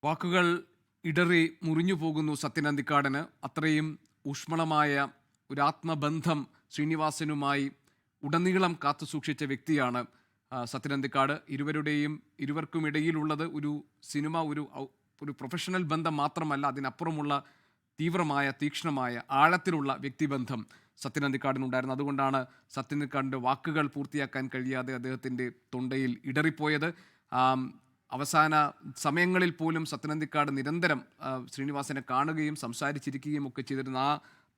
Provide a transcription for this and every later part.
വാക്കുകൾ ഇടറി മുറിഞ്ഞു പോകുന്നു സത്യൻ അന്തിക്കാടിന്. അത്രയും ഊഷ്മളമായ ഒരു ആത്മബന്ധം ശ്രീനിവാസനുമായി ഉടനീളം കാത്തു സൂക്ഷിച്ച വ്യക്തിയാണ് സത്യൻ അന്തിക്കാട്. ഇരുവർക്കും ഇടയിലുള്ളത് ഒരു സിനിമ, ഒരു പ്രൊഫഷണൽ ബന്ധം മാത്രമല്ല, അതിനപ്പുറമുള്ള തീവ്രമായ, തീക്ഷ്ണമായ, ആഴത്തിലുള്ള വ്യക്തിബന്ധം സത്യൻ അന്തിക്കാടിനുണ്ടായിരുന്നു. അതുകൊണ്ടാണ് സത്യൻ അന്തിക്കാടിൻ്റെ വാക്കുകൾ പൂർത്തിയാക്കാൻ കഴിയാതെ അദ്ദേഹത്തിൻ്റെ തൊണ്ടയിൽ ഇടറിപ്പോയത്. അവസാന സമയങ്ങളിൽ പോലും സത്യൻ അന്തിക്കാട് നിരന്തരം ശ്രീനിവാസനെ കാണുകയും സംസാരിച്ചിരിക്കുകയും ഒക്കെ ചെയ്തിരുന്ന ആ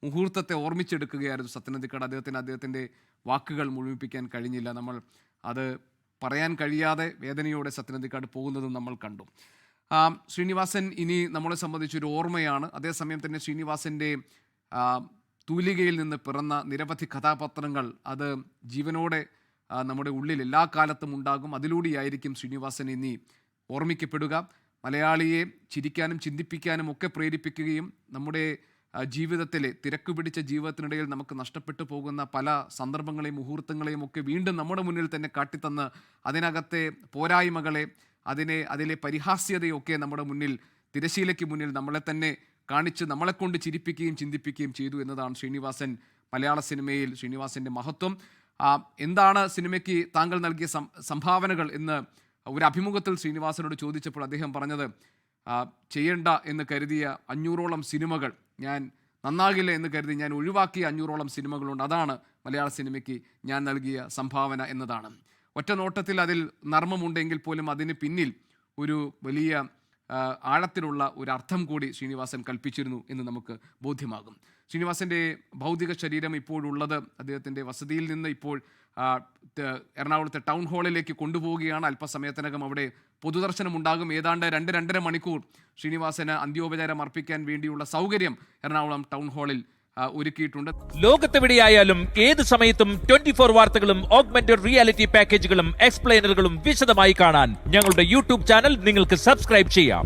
മുഹൂർത്തത്തെ ഓർമ്മിച്ചെടുക്കുകയായിരുന്നു സത്യൻ അന്തിക്കാട്. അദ്ദേഹത്തിൻ്റെ വാക്കുകൾ മുഴുമിപ്പിക്കാൻ കഴിഞ്ഞില്ല. നമ്മൾ അത് പറയാൻ കഴിയാതെ വേദനയോടെ സത്യൻ അന്തിക്കാട് പോകുന്നതും നമ്മൾ കണ്ടു. ശ്രീനിവാസൻ ഇനി നമ്മളെ സംബന്ധിച്ചൊരു ഓർമ്മയാണ്. അതേസമയം തന്നെ ശ്രീനിവാസൻ്റെ തൂലികയിൽ നിന്ന് പിറന്ന നിരവധി കഥാപാത്രങ്ങൾ അത് ജീവനോടെ നമ്മുടെ ഉള്ളിൽ എല്ലാ കാലത്തും ഉണ്ടാകും. അതിലൂടെയായിരിക്കും ശ്രീനിവാസൻ ഇനി ഓർമ്മിക്കപ്പെടുക. മലയാളിയെ ചിരിക്കാനും ചിന്തിപ്പിക്കാനും ഒക്കെ പ്രേരിപ്പിക്കുകയും നമ്മുടെ ജീവിതത്തിലെ തിരക്ക് പിടിച്ച ജീവിതത്തിനിടയിൽ നമുക്ക് നഷ്ടപ്പെട്ടു പോകുന്ന പല സന്ദർഭങ്ങളെയും മുഹൂർത്തങ്ങളെയും ഒക്കെ വീണ്ടും നമ്മുടെ മുന്നിൽ തന്നെ കാട്ടിത്തന്ന് അതിനകത്തെ പോരായ്മകളെ, അതിലെ പരിഹാസ്യതയൊക്കെ നമ്മുടെ മുന്നിൽ, തിരശീലയ്ക്ക് മുന്നിൽ നമ്മളെ തന്നെ കാണിച്ച് നമ്മളെക്കൊണ്ട് ചിരിപ്പിക്കുകയും ചിന്തിപ്പിക്കുകയും ചെയ്തു എന്നതാണ് ശ്രീനിവാസൻ മലയാള സിനിമയിൽ ശ്രീനിവാസൻ്റെ മഹത്വം. എന്താണ് സിനിമയ്ക്ക് താങ്കൾ നൽകിയ സംഭാവനകൾ എന്ന് ഒരു അഭിമുഖത്തിൽ ശ്രീനിവാസനോട് ചോദിച്ചപ്പോൾ അദ്ദേഹം പറഞ്ഞത്, ചെയ്യേണ്ട എന്ന് കരുതിയ 500ഓളം സിനിമകൾ, ഞാൻ നന്നാകില്ല എന്ന് കരുതി ഞാൻ ഒഴിവാക്കിയ 500ഓളം സിനിമകളുണ്ട്, അതാണ് മലയാള സിനിമയ്ക്ക് ഞാൻ നൽകിയ സംഭാവന എന്നതാണ്. ഒറ്റ നോട്ടത്തിൽ അതിൽ നർമ്മമുണ്ടെങ്കിൽ പോലും അതിന് പിന്നിൽ ഒരു വലിയ ആഴത്തിലുള്ള ഒരു അർത്ഥം കൂടി ശ്രീനിവാസൻ കൽപ്പിച്ചിരുന്നു എന്ന് നമുക്ക് ബോധ്യമാകും. ശ്രീനിവാസൻ്റെ ഭൗതിക ശരീരം ഇപ്പോഴുള്ളത് അദ്ദേഹത്തിൻ്റെ വസതിയിൽ നിന്ന് ഇപ്പോൾ എറണാകുളത്തെ ടൗൺ ഹാളിലേക്ക് കൊണ്ടുപോവുകയാണ്. അല്പസമയത്തിനകം അവിടെ പൊതുദർശനം ഉണ്ടാകും. ഏതാണ്ട് 2-2.5 മണിക്കൂർ ശ്രീനിവാസന് അന്ത്യോപചാരം അർപ്പിക്കാൻ വേണ്ടിയുള്ള സൗകര്യം എറണാകുളം ടൗൺ ഹാളിൽ ഒരുക്കിയിട്ടുണ്ട്. ലോകത്തെവിടെയായാലും ഏത് സമയത്തും 24 വാർത്തകളും ഓഗ്മെന്റഡ് റിയാലിറ്റി പാക്കേജുകളും എക്സ്പ്ലെയിനറുകളും വിശദമായി കാണാൻ ഞങ്ങളുടെ യൂട്യൂബ് ചാനൽ നിങ്ങൾക്ക് സബ്സ്ക്രൈബ് ചെയ്യാം.